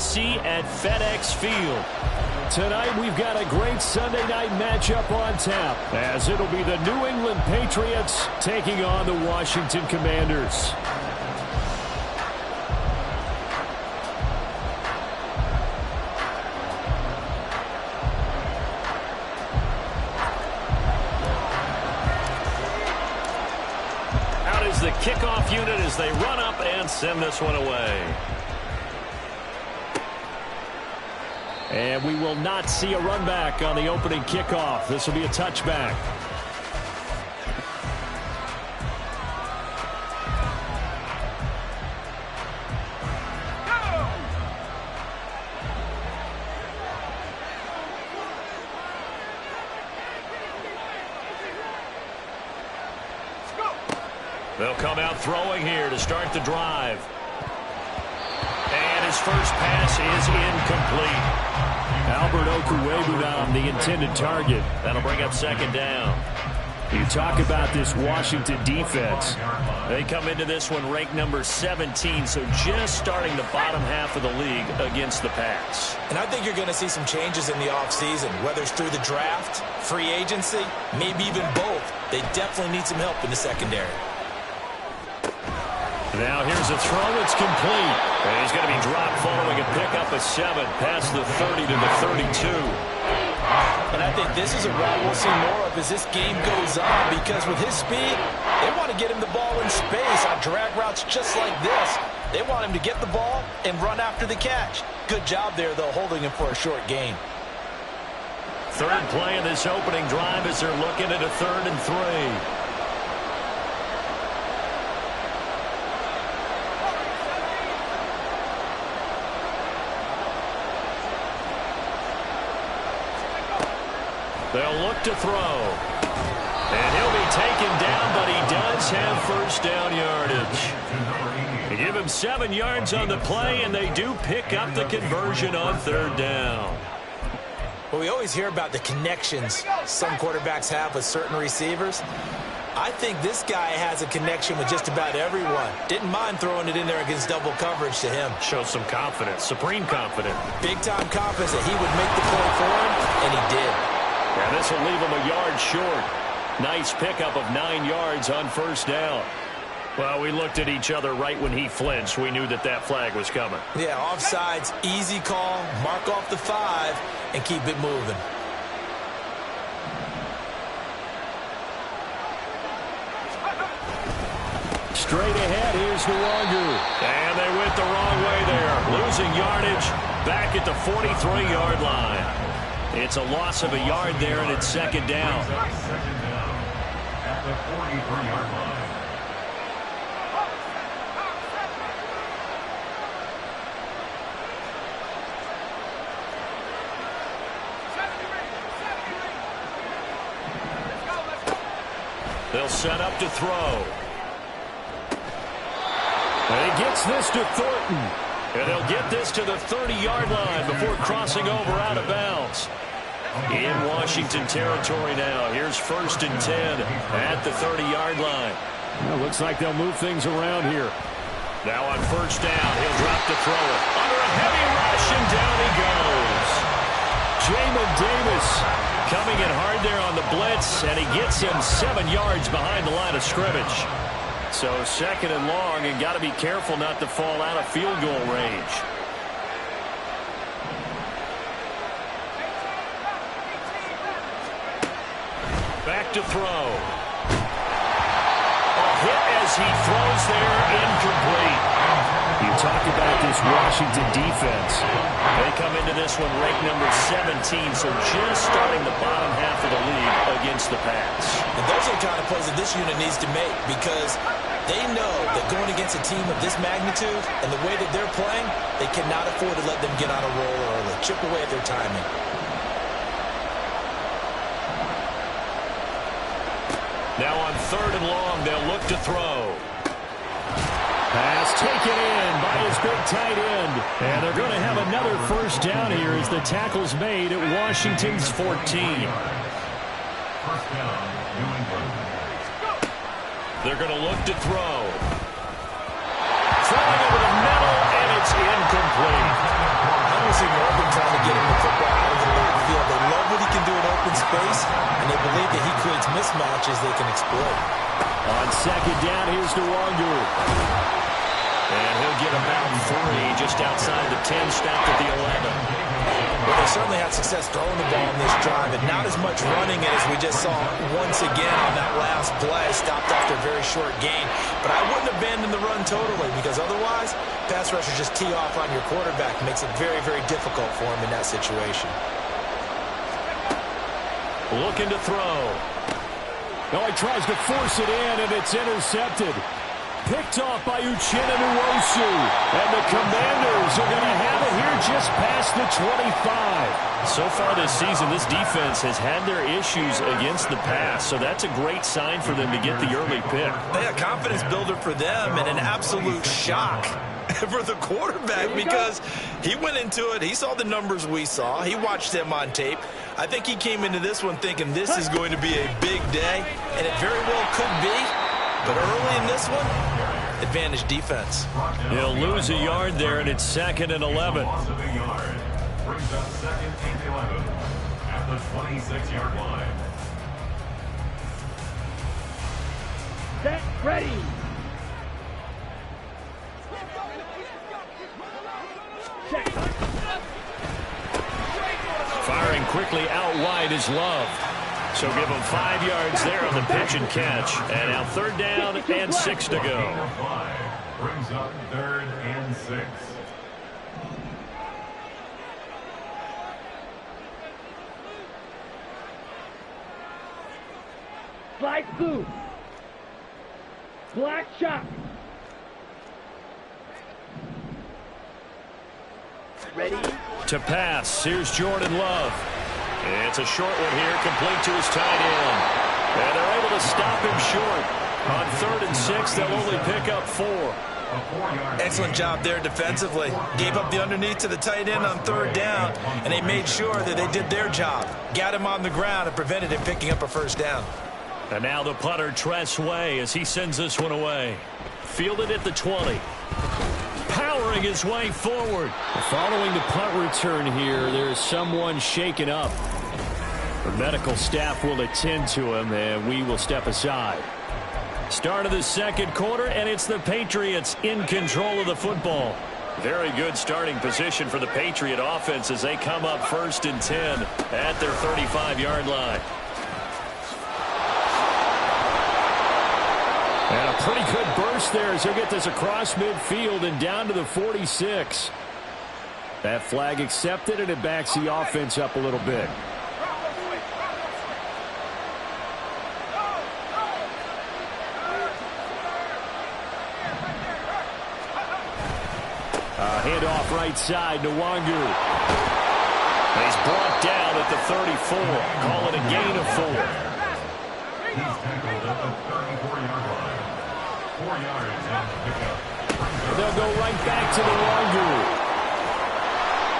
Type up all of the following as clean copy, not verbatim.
D.C. at FedEx Field. Tonight we've got a great Sunday night matchup on tap, as it'll be the New England Patriots taking on the Washington Commanders. Out is the kickoff unit as they run up and send this one away. And we will not see a run back on the opening kickoff. This will be a touchback. They'll come out throwing here to start the drive. And his first pass is incomplete. Albert Okuebu on the intended target. That'll bring up second down. You talk about this Washington defense. They come into this one ranked number 17, so just starting the bottom half of the league against the pass. And I think you're going to see some changes in the offseason, whether it's through the draft, free agency, maybe even both. They definitely need some help in the secondary. Now here's a throw. It's complete. And he's going to be dropped following a pickup of 7 past the 30 to the 32. And I think this is a route we'll see more of as this game goes on, because with his speed, they want to get him the ball in space on drag routes just like this. They want him to get the ball and run after the catch. Good job there, though, holding him for a short gain. Third play of this opening drive as they're looking at a 3rd and 3. They'll look to throw. And he'll be taken down, but he does have first down yardage. They give him 7 yards on the play, and they do pick up the conversion on 3rd down. Well, we always hear about the connections some quarterbacks have with certain receivers. I think this guy has a connection with just about everyone. Didn't mind throwing it in there against double coverage to him. Shows some confidence, supreme confidence. Big-time confidence that he would make the play for him, and he did. And this will leave him a yard short. Nice pickup of 9 yards on first down. Well, we looked at each other right when he flinched. We knew that that flag was coming. Yeah, offsides, easy call, mark off the 5, and keep it moving. Straight ahead, here's Nwangu. And they went the wrong way there. Losing yardage back at the 43-yard line. It's a loss of a yard there, and it's second down. At the 43-yard line. They'll set up to throw. And he gets this to Thornton. And they'll get this to the 30-yard line before crossing over out of bounds. In Washington territory now. Here's 1st and 10 at the 30-yard line. Well, looks like they'll move things around here. Now on first down, he'll drop to throw it. Under a heavy rush, and down he goes. Jamin Davis coming in hard there on the blitz, and he gets him 7 yards behind the line of scrimmage. So 2nd and long, and got to be careful not to fall out of field goal range. Back to throw. A hit as he throws there, incomplete. You talk about this Washington defense. They come into this one ranked number 17, so just starting the bottom half of the league against the pass. And those are the kind of plays that this unit needs to make, because they know that going against a team of this magnitude and the way that they're playing, they cannot afford to let them get on a roll early, chip away at their timing. Now on 3rd and long, they'll look to throw. Pass taken in by his big tight end. And they're going to have another first down here as the tackle's made at Washington's 14. First down, New England. They're going to look to throw. Throwing over the middle, and it's incomplete. space, and they believe that he creates mismatches they can exploit. On second down, here's Nwangu. And he'll get about 3 just outside the 10, stopped at the 11. Well, they certainly had success throwing the ball in this drive, and not as much running it as we just saw once again on that last play, stopped after a very short gain. But I wouldn't abandon the run totally, because otherwise, pass rushers just tee off on your quarterback. It makes it very, very difficult for him in that situation. Looking to throw. No, he tries to force it in, and it's intercepted. Picked off by Uchenna Nwosu. And the Commanders are going to have it here just past the 25. So far this season, this defense has had their issues against the pass, so that's a great sign for them to get the early pick. Yeah, confidence builder for them, and an absolute shock for the quarterback, because he went into it, he saw the numbers we saw, he watched them on tape. I think he came into this one thinking this is going to be a big day, and it very well could be. But early in this one, advantage defense. He'll lose a yard there, and it's 2nd and 11. Brings up 2nd and 11 at the 26-yard line. Set, ready. Firing quickly out wide is Love. So give him 5 yards there on the pitch and catch. And now 3rd down and 6 to go. Brings up 3rd and 6. Slide through. Black shot. Ready? To pass, here's Jordan Love. It's a short one here, complete to his tight end. And they're able to stop him short. On 3rd and 6, they'll only pick up 4. Excellent job there defensively. Gave up the underneath to the tight end on 3rd down, and they made sure that they did their job. Got him on the ground and prevented him picking up a 1st down. And now the punter, Tress Way, as he sends this one away. Fielded at the 20. Powering his way forward. Following the punt return here, there's someone shaken up. The medical staff will attend to him, and we will step aside. Start of the 2nd quarter, and it's the Patriots in control of the football. Very good starting position for the Patriot offense as they come up 1st and 10 at their 35-yard line. And a pretty good burst there as he'll get this across midfield and down to the 46. That flag accepted, and it backs the offense up a little bit. Handoff right side, Nwangu. He's brought down at the 34. Call it a gain of 4. He's tackled at the 34-yard line. 4 yards on the pickup. They'll go right back to Nwangu.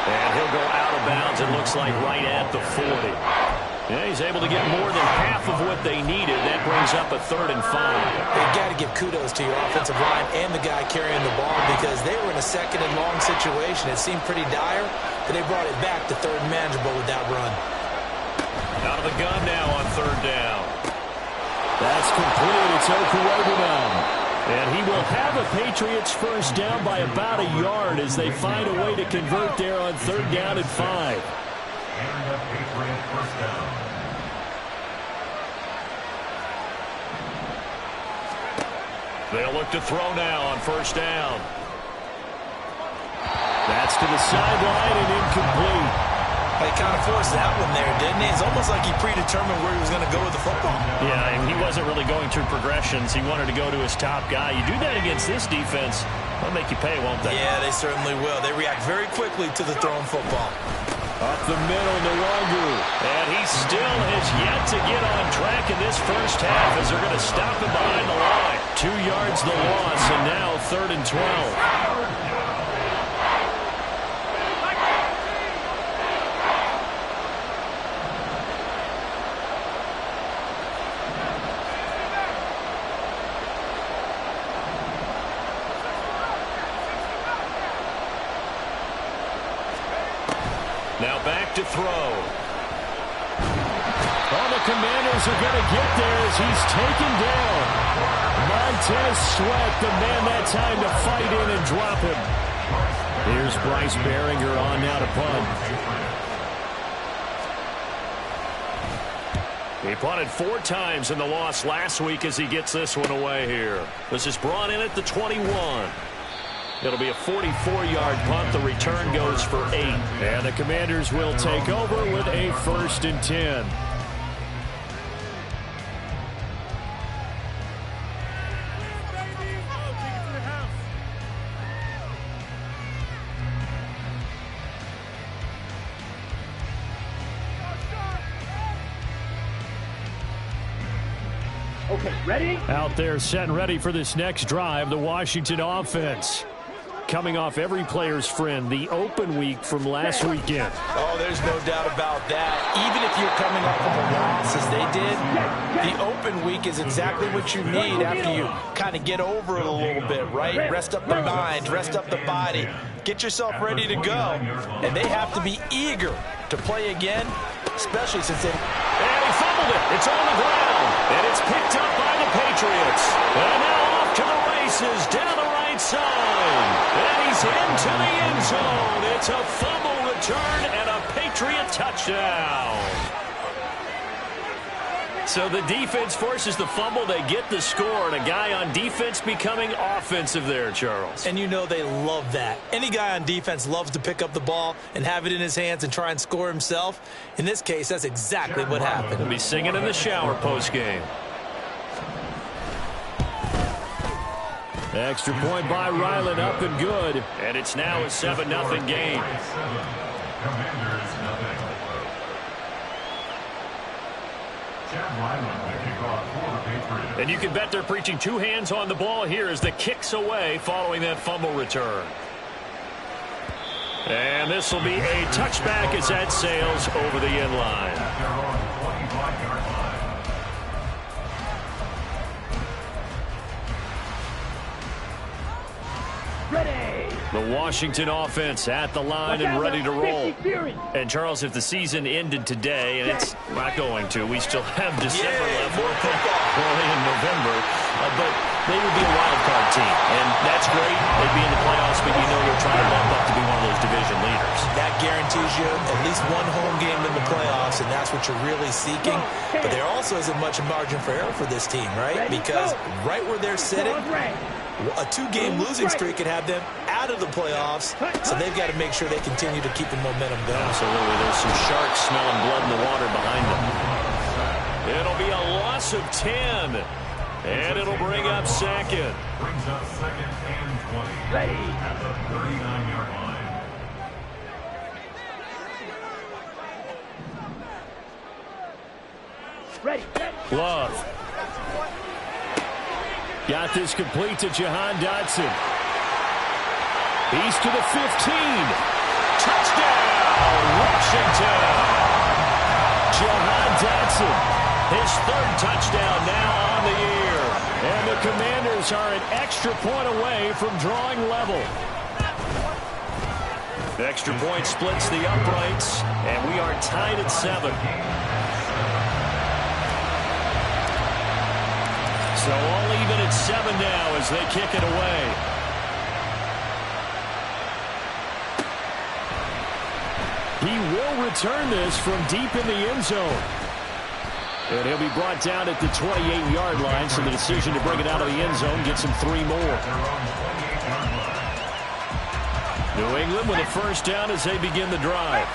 And he'll go out of bounds, it looks like, right at the 40. Yeah, he's able to get more than half of what they needed. That brings up a 3rd and 5. You've got to give kudos to your offensive line and the guy carrying the ball, because they were in a 2nd and long situation. It seemed pretty dire, but they brought it back to 3rd and manageable with that run. Out of the gun now on 3rd down. That's complete. It's Okuwebunam. And he will have a Patriots 1st down by about a yard as they find a way to convert there on 3rd down and 5. And a Patriot 1st down. They'll look to throw now on 1st down. That's to the sideline and incomplete. He kind of forced that one there, didn't he? It's almost like he predetermined where he was going to go with the football. Yeah, and he wasn't really going through progressions. He wanted to go to his top guy. You do that against this defense, they'll make you pay, won't they? Yeah, they certainly will. They react very quickly to the thrown football. Up the middle, Nwangu. And he still has yet to get on track in this 1st half as they're going to stop him behind the line. 2 yards the loss, and now 3rd and 12. Now back to throw. Oh, the Commanders are going to get there as he's taken down. Montez Sweat, the man that time to fight in and drop him. Here's Bryce Behringer on now to punt. He punted 4 times in the loss last week as he gets this one away here. This is brought in at the 21. It'll be a 44-yard punt. The return goes for 8. And the Commanders will take over with a 1st and 10. Okay, ready? Out there set and ready for this next drive, the Washington offense. Coming off every player's friend, the open week from last weekend. Oh, there's no doubt about that. Even if you're coming off of a loss as they did, the open week is exactly what you need after you kind of get over it a little bit, right? Rest up the mind, rest up the body, get yourself ready to go. And they have to be eager to play again, especially since they... And he fumbled it. It's on the ground. And it's picked up by the Patriots. And now off to the races down the right side. And he's into the end zone. It's a fumble return and a Patriot touchdown. So the defense forces the fumble. They get the score. And a guy on defense becoming offensive there, Charles. And you know they love that. Any guy on defense loves to pick up the ball and have it in his hands and try and score himself. In this case, that's exactly what happened. He'll be singing in the shower postgame. Extra point by Ryland, up and good. And it's now a 7-0 game. Commanders, nothing. Chad Ryland, the kickoff for the Patriots. And you can bet they're preaching 2 hands on the ball here as the kick's away following that fumble return. And this will be a touchback as that sails over the end line. At their own 25-yard line. Ready. The Washington offense at the line and ready to roll. And, Charles, if the season ended today, and it's not going to, we still have December left. Early in November. But they would be a wild card team. And that's great. They'd be in the playoffs, but you know they're trying to bump up to be one of those division leaders. That guarantees you at least one home game in the playoffs, and that's what you're really seeking. But there also isn't much margin for error for this team, right? Because right where they're sitting, a 2-game losing streak could have them out of the playoffs, so they've got to make sure they continue to keep the momentum going. Absolutely. There's some sharks smelling blood in the water behind them. It'll be a loss of 10, and it'll bring up second. Brings up 2nd and 20. Ready. At the 39-yard line. Ready. Love. Got this complete to Jahan Dotson. He's to the 15. Touchdown, Washington. Jahan Dotson, his 3rd touchdown now on the year. And the Commanders are an extra point away from drawing level. The extra point splits the uprights, and we are tied at 7. So all even at 7 now as they kick it away. He will return this from deep in the end zone. And he'll be brought down at the 28-yard line, so the decision to bring it out of the end zone gets him 3 more. New England with a 1st down as they begin the drive.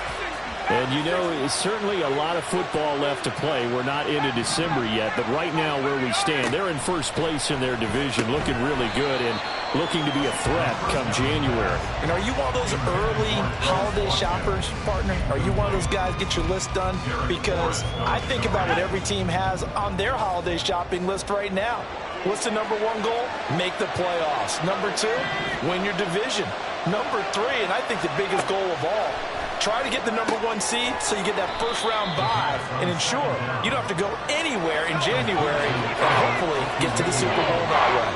And, you know, it's certainly a lot of football left to play. We're not into December yet, but right now where we stand, they're in 1st place in their division, looking really good and looking to be a threat come January. And are you one of those early holiday shoppers, partner? Are you one of those guys get your list done? Because I think about what every team has on their holiday shopping list right now. What's the number 1 goal? Make the playoffs. Number 2, win your division. Number 3, and I think the biggest goal of all, try to get the number 1 seed so you get that 1st-round bye and ensure you don't have to go anywhere in January and hopefully get to the Super Bowl that way.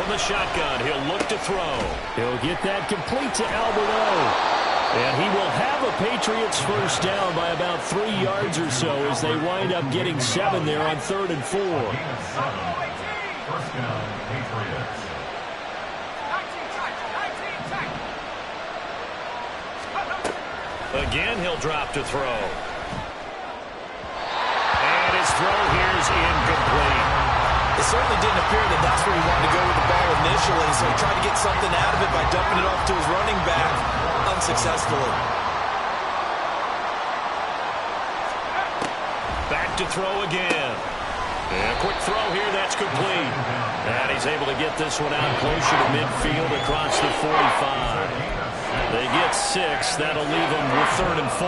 from the shotgun. He'll look to throw. He'll get that complete to Alberto. And he will have a Patriots first down by about 3 yards or so as they wind up getting 7 there on 3rd and 4. First down, Patriots. Again, he'll drop to throw. And his throw here is incomplete. It certainly didn't appear that that's where he wanted to go with the ball initially, so he tried to get something out of it by dumping it off to his running back unsuccessfully. Back to throw again. And a quick throw here, that's complete. And he's able to get this one out closer to midfield across the 45. They get 6. That'll leave them with 3rd and 4.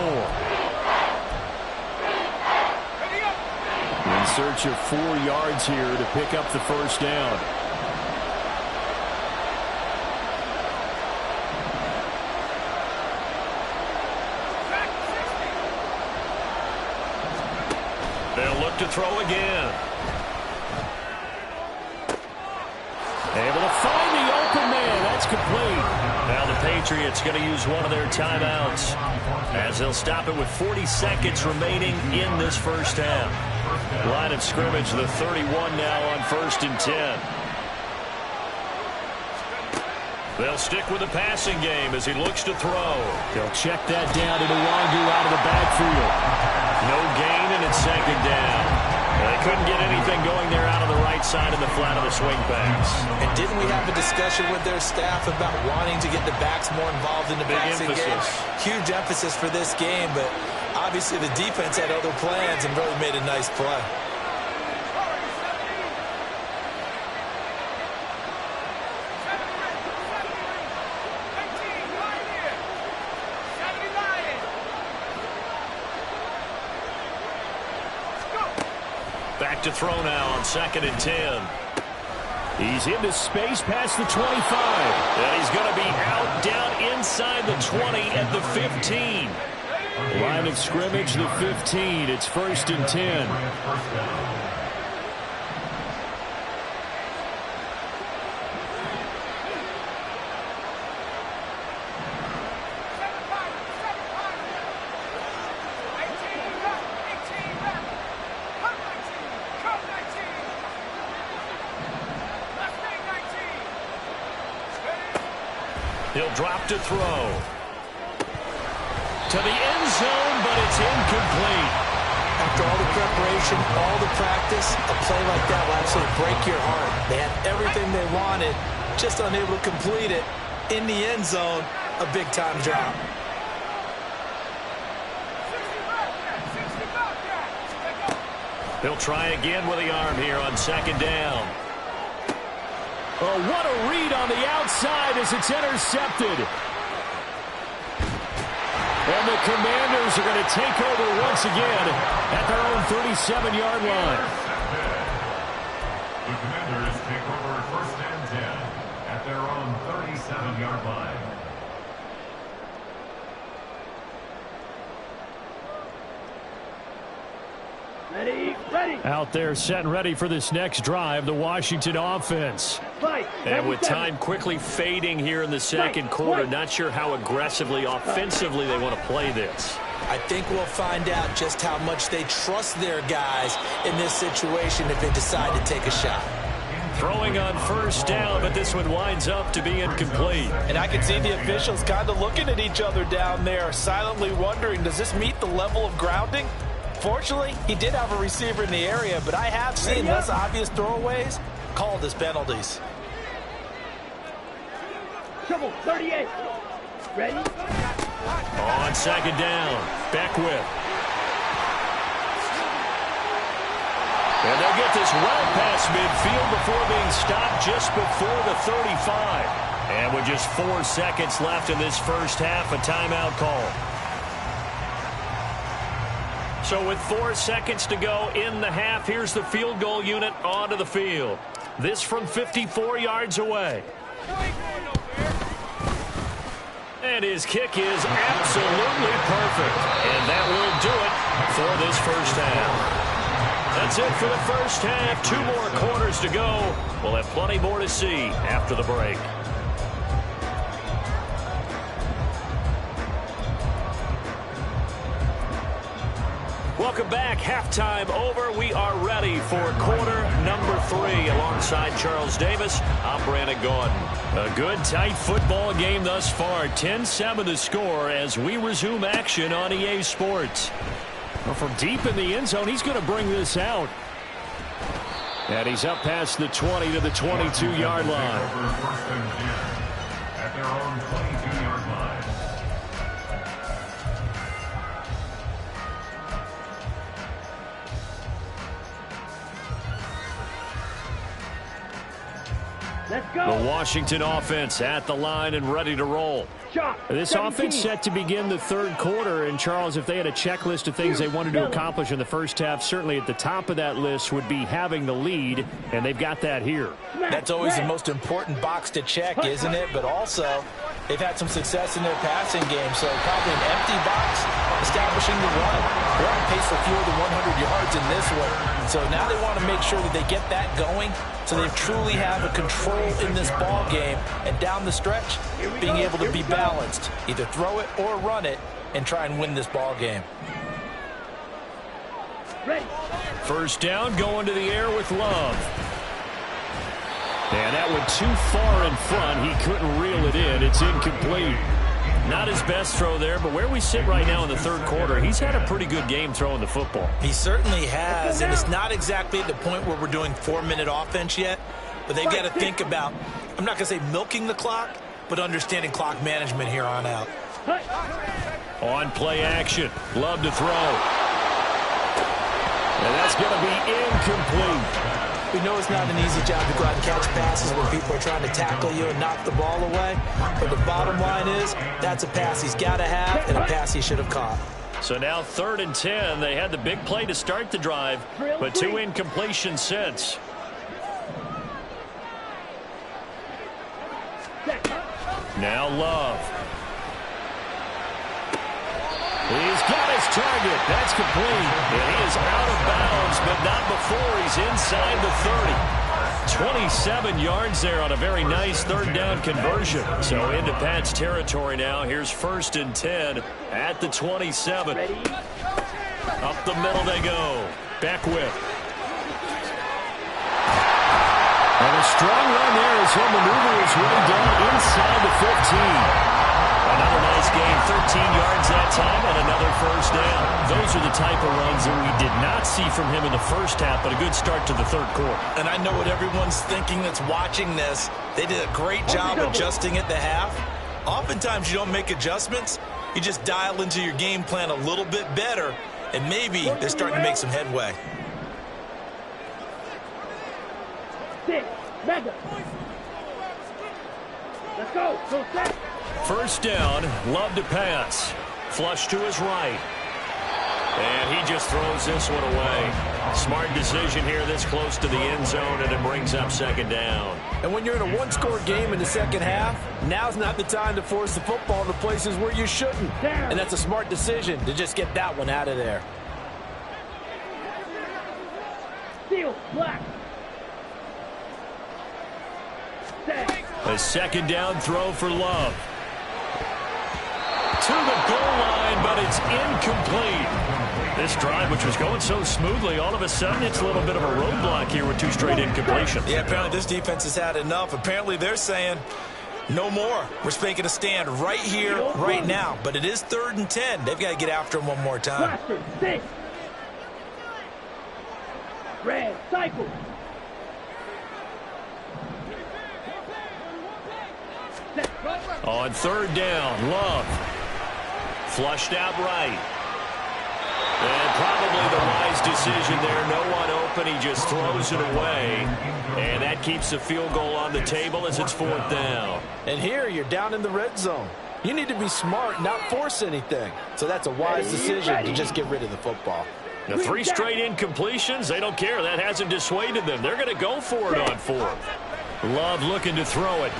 In search of 4 yards here to pick up the first down. They'll look to throw again. Able to find the open man. That's complete. Now the Patriots going to use one of their timeouts as they'll stop it with 40 seconds remaining in this first half. Line of scrimmage, the 31 now on 1st and 10. They'll stick with the passing game as he looks to throw. They'll check that down to Nwangu out of the backfield. No gain, and it's 2nd down. They couldn't get anything going there out of the right side of the flat of the swing pass. And didn't we have a discussion with their staff about wanting to get the backs more involved in the passing game? Huge emphasis for this game, but obviously the defense had other plans and really made a nice play. Back to throw now on 2nd and 10. He's into space past the 25. And he's going to be out down inside the 20 at the 15. Line of scrimmage, the 15. It's 1st and 10. He'll drop to throw. To the end zone, but it's incomplete. After all the preparation, all the practice, a play like that will absolutely break your heart. They had everything they wanted, just unable to complete it. In the end zone, a big-time drop. He'll try again with the arm here on 2nd down. Oh, what a read on the outside as it's intercepted. And the Commanders are going to take over once again at their own 37-yard line. The Commanders take over 1st and 10 at their own 37-yard line. Ready, ready. Out there set and ready for this next drive, the Washington offense. And with time quickly fading here in the 2nd quarter, not sure how aggressively, offensively they want to play this. I think we'll find out just how much they trust their guys in this situation if they decide to take a shot. Throwing on 1st down, but this one winds up to be incomplete. And I can see the officials kind of looking at each other down there, silently wondering, does this meet the level of grounding? Fortunately, he did have a receiver in the area, but I have seen less obvious throwaways called as penalties. Trouble, 38. Ready? On 2nd down, Beckwith. And they'll get this well past midfield before being stopped just before the 35. And with just 4 seconds left in this first half, a timeout call. So with 4 seconds to go in the half, here's the field goal unit onto the field. This from 54 yards away. And his kick is absolutely perfect. And that will do it for this first half. A that's it for the first half. 2 more quarters to go. We'll have plenty more to see after the break. Welcome back. Halftime over. We are ready for quarter number 3. Alongside Charles Davis, I'm Brandon Gordon. A good, tight football game thus far. 10-7 to score as we resume action on EA Sports. Well, from deep in the end zone, he's going to bring this out. And he's up past the 20 to the 22-yard line. At their own 22-yard line. Let's go. The Washington offense at the line and ready to roll. This offense set to begin the third quarter. And, Charles, if they had a checklist of things they wanted to accomplish in the first half, certainly at the top of that list would be having the lead, and they've got that here. That's always the most important box to check, isn't it? But also, they've had some success in their passing game, so probably an empty box establishing the run. They're on pace for fewer than 100 yards in this one. So now they want to make sure that they get that going so they truly have a control in this ball game. And down the stretch, being able to be balanced, either throw it or run it, and try and win this ball game. First down, going to the air with Love. And that went too far in front. He couldn't reel it in. It's incomplete. Not his best throw there, but where we sit right now in the third quarter, he's had a pretty good game throwing the football. He certainly has, and it's not exactly at the point where we're doing 4-minute offense yet, but they've got to think about, I'm not going to say milking the clock, but understanding clock management here on out. On play action, Love to throw. And that's going to be incomplete. We know it's not an easy job to go out and catch passes when people are trying to tackle you and knock the ball away. But the bottom line is, that's a pass he's got to have and a pass he should have caught. So now 3rd and 10. They had the big play to start the drive, but 2 incompletions since. Now Love. He's got his target. That's complete. And he is out of bounds, but not before he's inside the 30. 27 yards there on a very nice 3rd down conversion. So into Pat's territory now. Here's 1st and 10 at the 27. Up the middle they go. Beckwith. And a strong run there as he'll maneuver his way down inside the 15. Another nice game, 13 yards that time, and another first down. Those are the type of runs that we did not see from him in the first half, but a good start to the third quarter. And I know what everyone's thinking that's watching this. They did a great job adjusting at the half. Oftentimes you don't make adjustments. You just dial into your game plan a little bit better, and maybe they're starting to make some headway. Let's go. Go set. First down, Love to pass. Flush to his right. And he just throws this one away. Smart decision here this close to the end zone, and it brings up 2nd down. And when you're in a one-score game in the second half, now's not the time to force the football to places where you shouldn't. And that's a smart decision to just get that one out of there. Steel, black. A 2nd down throw for Love. To the goal line, but it's incomplete. This drive, which was going so smoothly, all of a sudden it's a little bit of a roadblock here with 2 straight incompletions. Yeah, apparently this defense has had enough. Apparently they're saying, no more. We're making a stand right here, right now. But it is 3rd and 10. They've got to get after him one more time. Red, cycle. On 3rd down, Love. Flushed out right. And probably the wise decision there. No one open. He just throws it away. And that keeps the field goal on the table as it's 4th down. And here you're down in the red zone. You need to be smart, not force anything. So that's a wise decision to just get rid of the football. The 3 straight incompletions, they don't care. That hasn't dissuaded them. They're going to go for it on 4th. Love looking to throw it.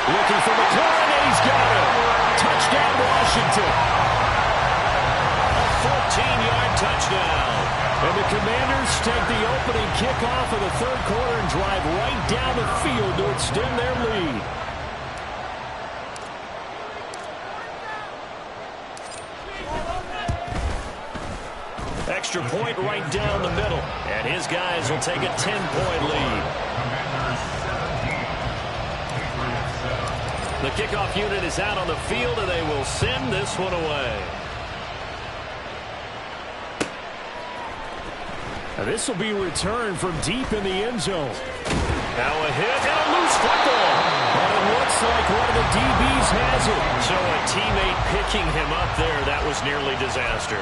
Looking for McLaurin, and he's got it. Touchdown, Washington. A 14-yard touchdown. Commanders take the opening kickoff of the third quarter and drive right down the field to extend their lead. Extra point right down the middle. And his guys will take a 10-point lead. The kickoff unit is out on the field, and they will send this one away. Now this will be returned from deep in the end zone. Now a hit and a loose football. And it looks like one of the DBs has it. So a teammate picking him up there, that was nearly disaster.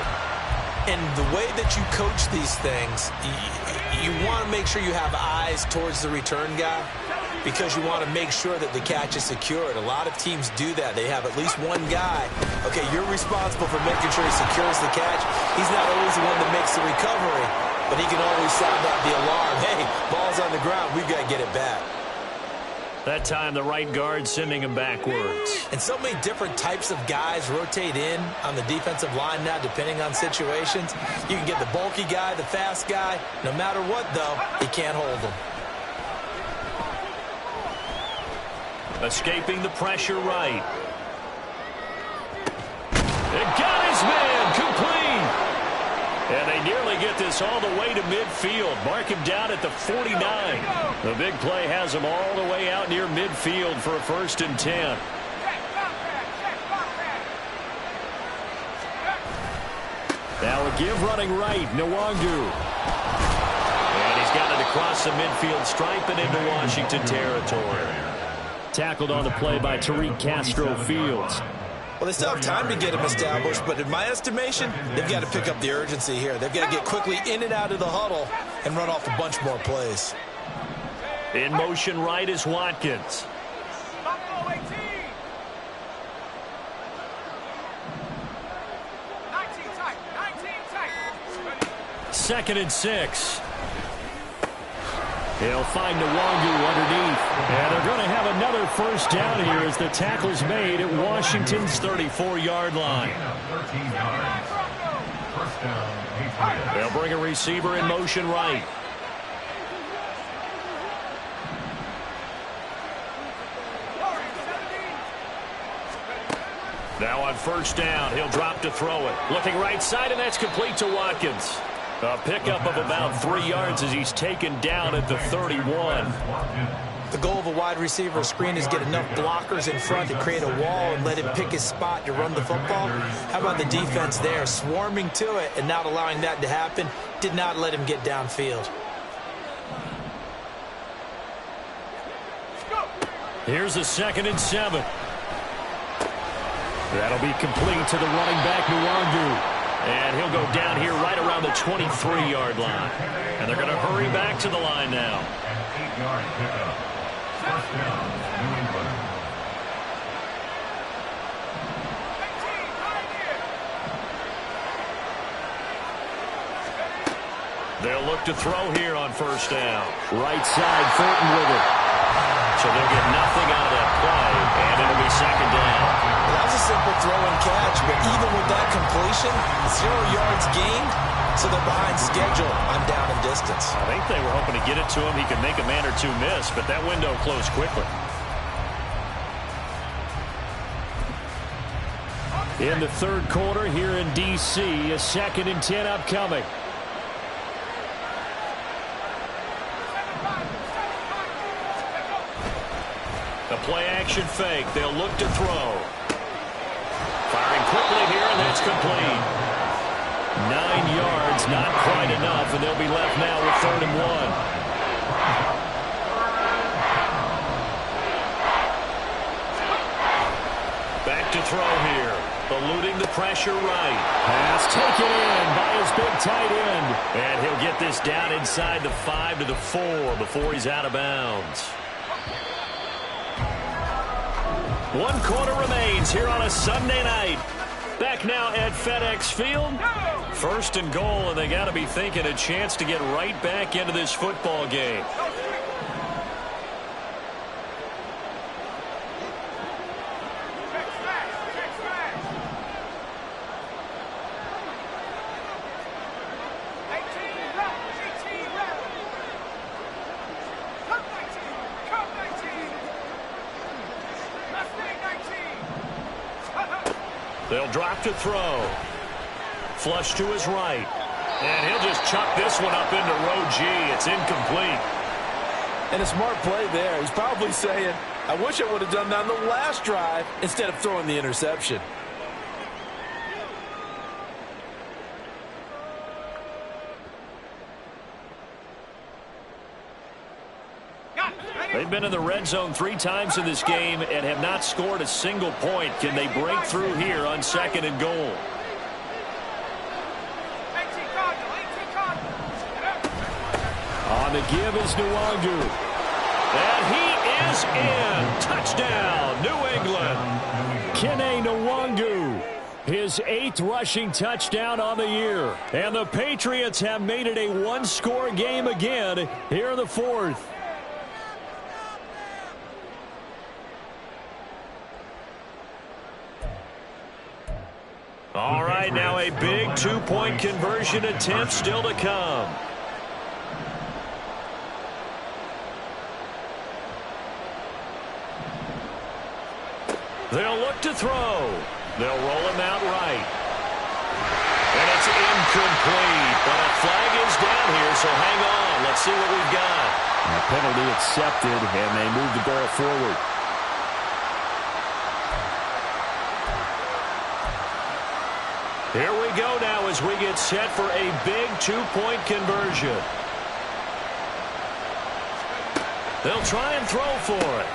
And the way that you coach these things, you want to make sure you have eyes towards the return guy because you want to make sure that the catch is secured. A lot of teams do that. They have at least one guy. Okay, you're responsible for making sure he secures the catch. He's not always the one that makes the recovery, but he can always sound out the alarm. Hey, ball's on the ground. We've got to get it back. That time, the right guard sending him backwards. And so many different types of guys rotate in on the defensive line now, depending on situations. You can get the bulky guy, the fast guy. No matter what, though, he can't hold him. Escaping the pressure right. It got his man complete. And they nearly get this all the way to midfield. Mark him down at the 49. The big play has him all the way out near midfield for a 1st and 10. Now a give running right, Nwangu. And he's got it across the midfield stripe and into Washington territory. Tackled on the play by Tariq Castro-Fields. Well, they still have time to get him established, but in my estimation, they've got to pick up the urgency here. They've got to get quickly in and out of the huddle and run off a bunch more plays. In motion right is Watkins. 2nd and 6. He'll find Nwangu underneath. And they're going to have another 1st down here as the tackle's made at Washington's 34-yard line. 13 yards. 1st down, Patriots. They'll bring a receiver in motion right. Now on 1st down, he'll drop to throw it. Looking right side, and that's complete to Watkins. A pickup of about 3 yards as he's taken down at the 31. The goal of a wide receiver screen is get enough blockers in front to create a wall and let him pick his spot to run the football. How about the defense there, swarming to it and not allowing that to happen? Did not let him get downfield. Here's a 2nd and 7. That'll be complete to the running back, Nwangu. And he'll go down here right around the 23-yard line. And they're going to hurry back to the line now. An 8-yard pickup. 1st down, New England. They'll look to throw here on 1st down. Right side, Thornton with it. So they'll get nothing out of that play, and it'll be 2nd down. That was a simple throw and catch, but even with that completion, 0 yards gained, so they're behind schedule on down and distance. I think they were hoping to get it to him. He could make a man or two miss, but that window closed quickly. In the 3rd quarter here in D.C., a 2nd and 10 upcoming. The play-action fake. They'll look to throw. Firing quickly here, and that's complete. 9 yards, not quite enough, and they'll be left now with 3rd and 1. Back to throw here. Eluding the pressure right. Pass taken in by his big tight end. And he'll get this down inside the 5 to the 4 before he's out of bounds. 1 quarter remains here on a Sunday night. Back now at FedEx Field. 1st and goal, and they got to be thinking a chance to get right back into this football game. They'll drop to throw. Flush to his right. And he'll just chuck this one up into row G. It's incomplete. And a smart play there. He's probably saying, I wish I would have done that on the last drive instead of throwing the interception. They've been in the red zone 3 times in this game and have not scored a single point. Can they break through here on 2nd and goal? On the give is Nwangu. And he is in. Touchdown, New England. Kene Nwangu. His 8th rushing touchdown on the year. And the Patriots have made it a one-score game again here in the 4th. All right, now a big 2-point conversion attempt still to come. They'll look to throw. They'll roll him out right. And it's incomplete, but a flag is down here, so hang on. Let's see what we've got. A penalty accepted, and they move the ball forward. Here we go now as we get set for a big 2-point conversion. They'll try and throw for it.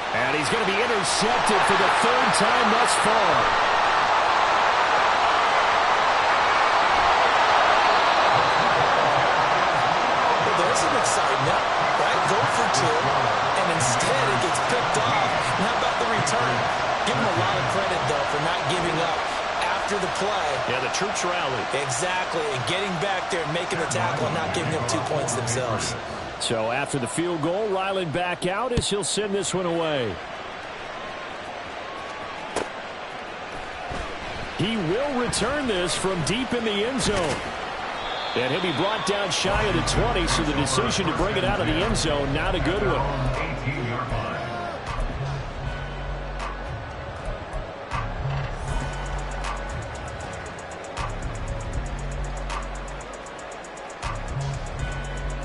And he's going to be intercepted for the 3rd time thus far. Well, there's some excitement, right? Go for 2, and instead it gets picked off. And how about the return? Give him a lot of credit, though, for not giving up after the play. Yeah, the troops rallied. Exactly, and getting back there and making the tackle and not giving up 2 points themselves. So after the field goal, Ryland back out as he'll send this one away. He will return this from deep in the end zone. And he'll be brought down shy of the 20, so the decision to bring it out of the end zone, not a good one. 18-yard line.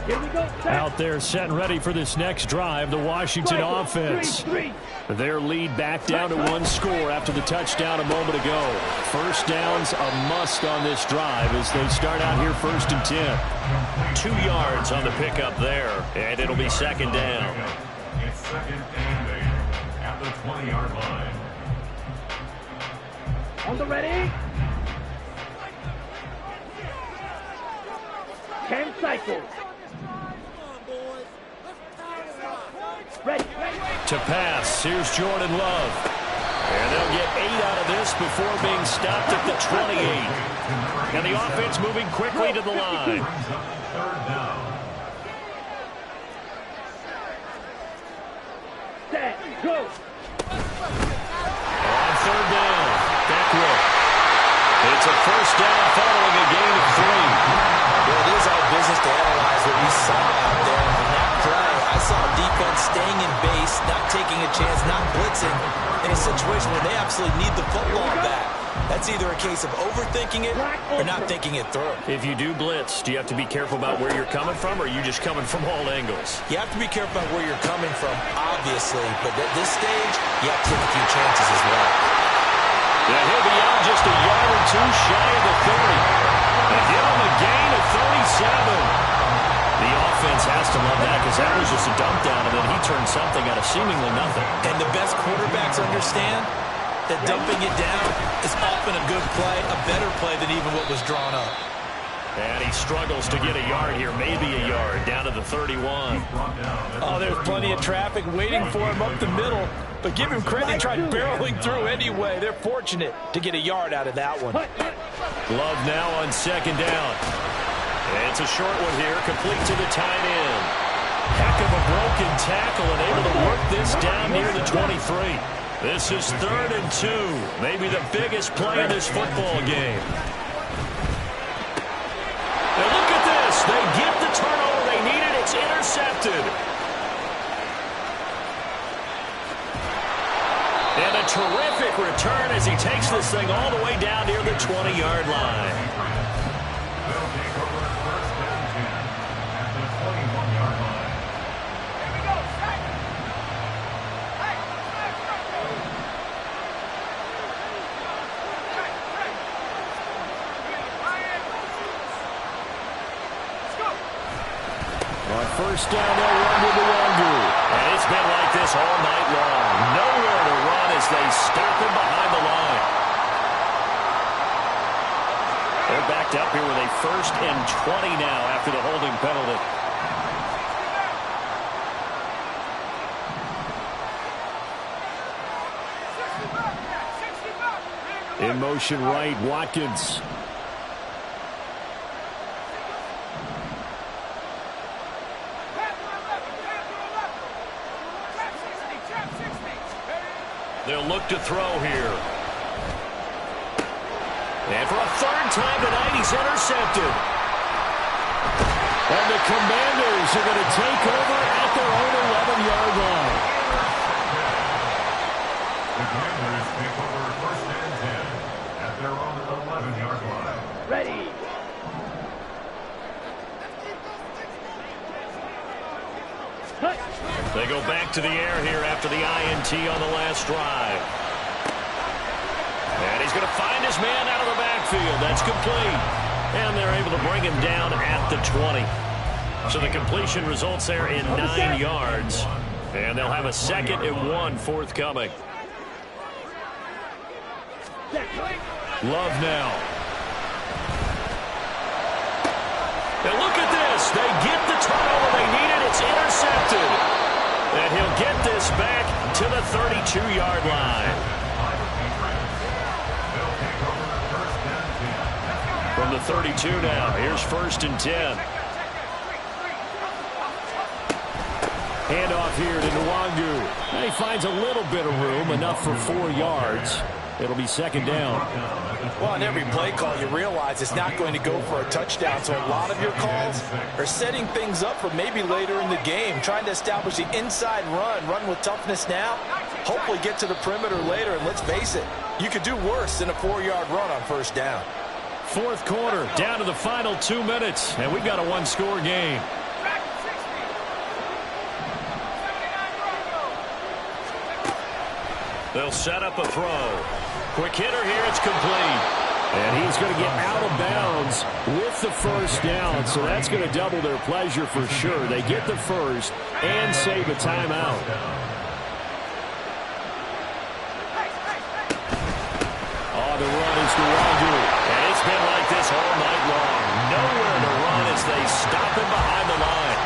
Here we go. Set. Out there set and ready for this next drive, the Washington offense. 3-3. Their lead back down to 1 score after the touchdown a moment ago. First down's a must on this drive as they start out here 1st and 10. 2 yards on the pickup there, and it'll be 2nd down. It's 2nd and 8 at the 20-yard line. On the ready. 10 cycles. Ready. To pass, here's Jordan Love. And they'll get 8 out of this before being stopped at the 28. And the offense moving quickly to the line. Brings up 3rd down. Set. Go. On 3rd down, Beckwith. It's a 1st down following a gain of 3. Well, it is our business to analyze what we saw out there in that play. I saw defense staying in base, not taking a chance, not blitzing in a situation where they absolutely need the football back. That's either a case of overthinking it or not thinking it through. If you do blitz, do you have to be careful about where you're coming from, or are you just coming from all angles? You have to be careful about where you're coming from, obviously, but at this stage, you have to take a few chances as well. Yeah, he'll be out just a yard or 2 shy of the 30. They give him a gain of 37. The offense has to love that because that was just a dump down, and then he turned something out of seemingly nothing. And the best quarterbacks understand that dumping it down is often a good play, a better play than even what was drawn up. And he struggles to get a yard here, maybe a yard, down to the 31. Oh, there's plenty of traffic waiting for him up the middle. But give him credit, he tried barreling through anyway. They're fortunate to get a yard out of that one. Love now on 2nd down. It's a short one here, complete to the tight end. Heck of a broken tackle and able to work this down near the 23. This is 3rd and 2, maybe the biggest play in this football game. Now look at this. They get the turnover they needed. It's intercepted. And a terrific return as he takes the this thing all the way down near the 20-yard line. They'll take over first and 10 at the 21-yard line. On first down, they'll run with the Wangu. And it's been like this all night long. Nowhere to run as they stop him behind the line. They're backed up here with a first and 20 now after the holding penalty. In motion right, Watkins. They'll look to throw here. And for a third time tonight, he's intercepted. And the Commanders are going to take over at their own 11-yard line. The Commanders take over first and 10 at their own 11-yard line. Ready. They go back to the air here after the INT on the last drive. And he's going to find his man out of the backfield. That's complete. And they're able to bring him down at the 20. So the completion results there in 9 yards. And they'll have a 2nd and 1 forthcoming. Love now. And look at this. They get the turnover they needed. It's intercepted. And he'll get this back to the 32-yard line. From the 32 now, here's first and 10. Handoff here to Nwangu. And he finds a little bit of room, enough for 4 yards. It'll be 2nd down. Well, on every play call, you realize it's not going to go for a touchdown. So a lot of your calls are setting things up for maybe later in the game, trying to establish the inside run with toughness now, hopefully get to the perimeter later. And let's face it, you could do worse than a 4-yard run on first down. 4th quarter, down to the final 2 minutes, and we've got a 1-score game. They'll set up a throw. Quick hitter here, it's complete. And he's going to get out of bounds with the first down, so that's going to double their pleasure for sure. They get the first and save a timeout. Oh, the run is Nwangu. And it's been like this all night long. Nowhere to run as they stop him behind the line.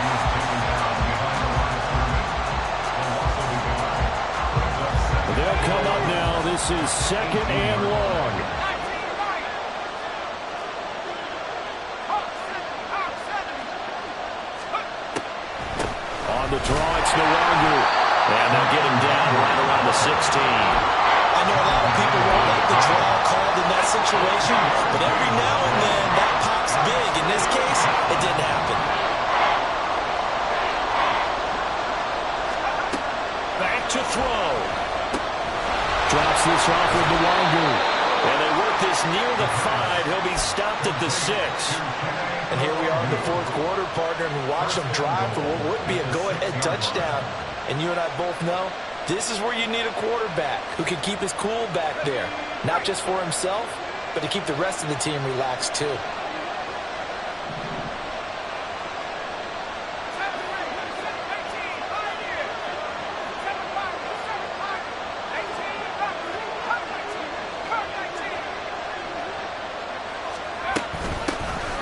They'll come up now. This is 2nd and long. On the draw, it's Nwangu. And they'll get him down right around the 16. I know a lot of people won't like the draw called in that situation, but every now and then that pops big. In this case, it didn't happen. Back to throw. Drops this off with Nwangu. And they work this near the 5. He'll be stopped at the 6. And here we are in the 4th quarter, partner, and watch them drive for what would be a go-ahead touchdown. And you and I both know this is where you need a quarterback who can keep his cool back there. Not just for himself, but to keep the rest of the team relaxed too.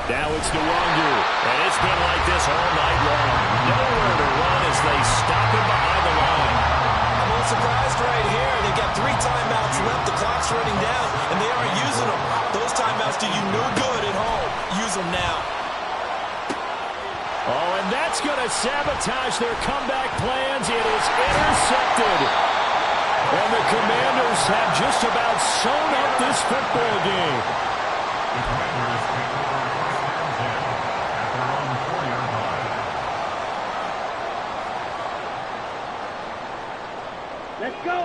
Now it's Nwangu. And it's been like this all night long. Nowhere to run as they stop him behind the line. I'm a little surprised right here. They've got 3 timeouts left. The clock's running down, and they aren't using them. Those timeouts do you no good at home. Use them now. Oh, and that's going to sabotage their comeback plans. It is intercepted. And the Commanders have just about sewn up this football game. The Commanders take over first and 10 at their own 4-yard line. Let's go.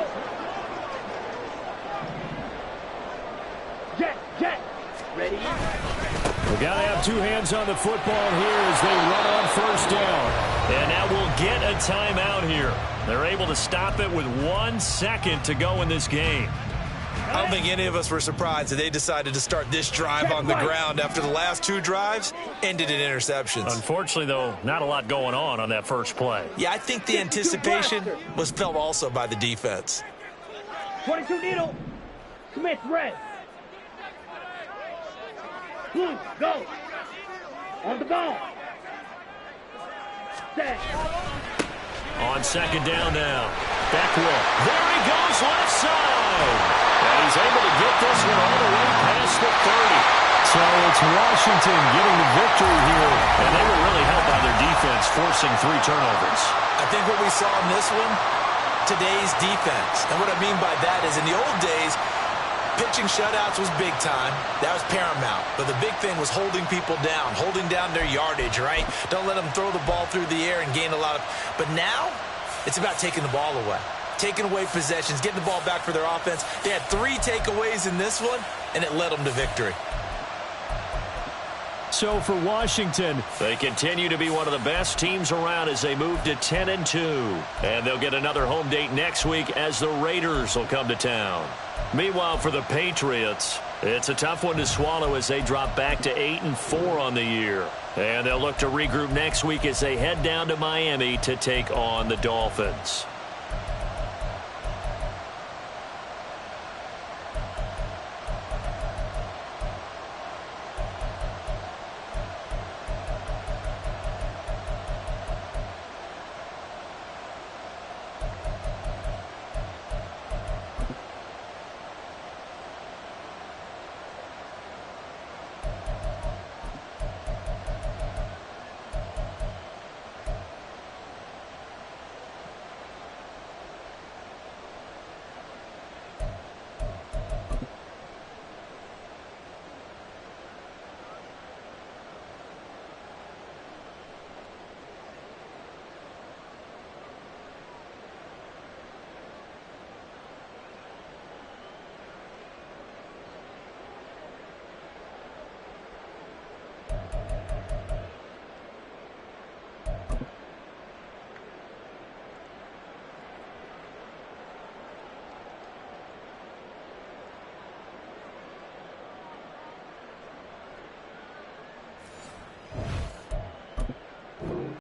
Got to have two hands on the football here as they run on first down. And now we'll get a timeout here. They're able to stop it with 1 second to go in this game. I don't think any of us were surprised that they decided to start this drive on the ground after the last 2 drives ended in interceptions. Unfortunately, though, not a lot going on that first play. Yeah, I think the anticipation was felt also by the defense. 22 needle. Smith red. Blue, go. On the ball. Set. On second down now. Beckwith. There he goes, left side. And he's able to get this one all the way past the 30. So it's Washington getting the victory here. And they were really helped by their defense, forcing 3 turnovers. I think what we saw in this one, today's defense. And what I mean by that is in the old days, pitching shutouts was big time. That was paramount. But the big thing was holding people down, holding down their yardage, right? Don't let them throw the ball through the air and gain a lot of... But now, it's about taking the ball away. Taking away possessions, getting the ball back for their offense. They had 3 takeaways in this one, and it led them to victory. So for Washington, they continue to be one of the best teams around as they move to 10-2. And they'll get another home date next week as the Raiders will come to town. Meanwhile, for the Patriots, it's a tough one to swallow as they drop back to 8-4 on the year. And they'll look to regroup next week as they head down to Miami to take on the Dolphins.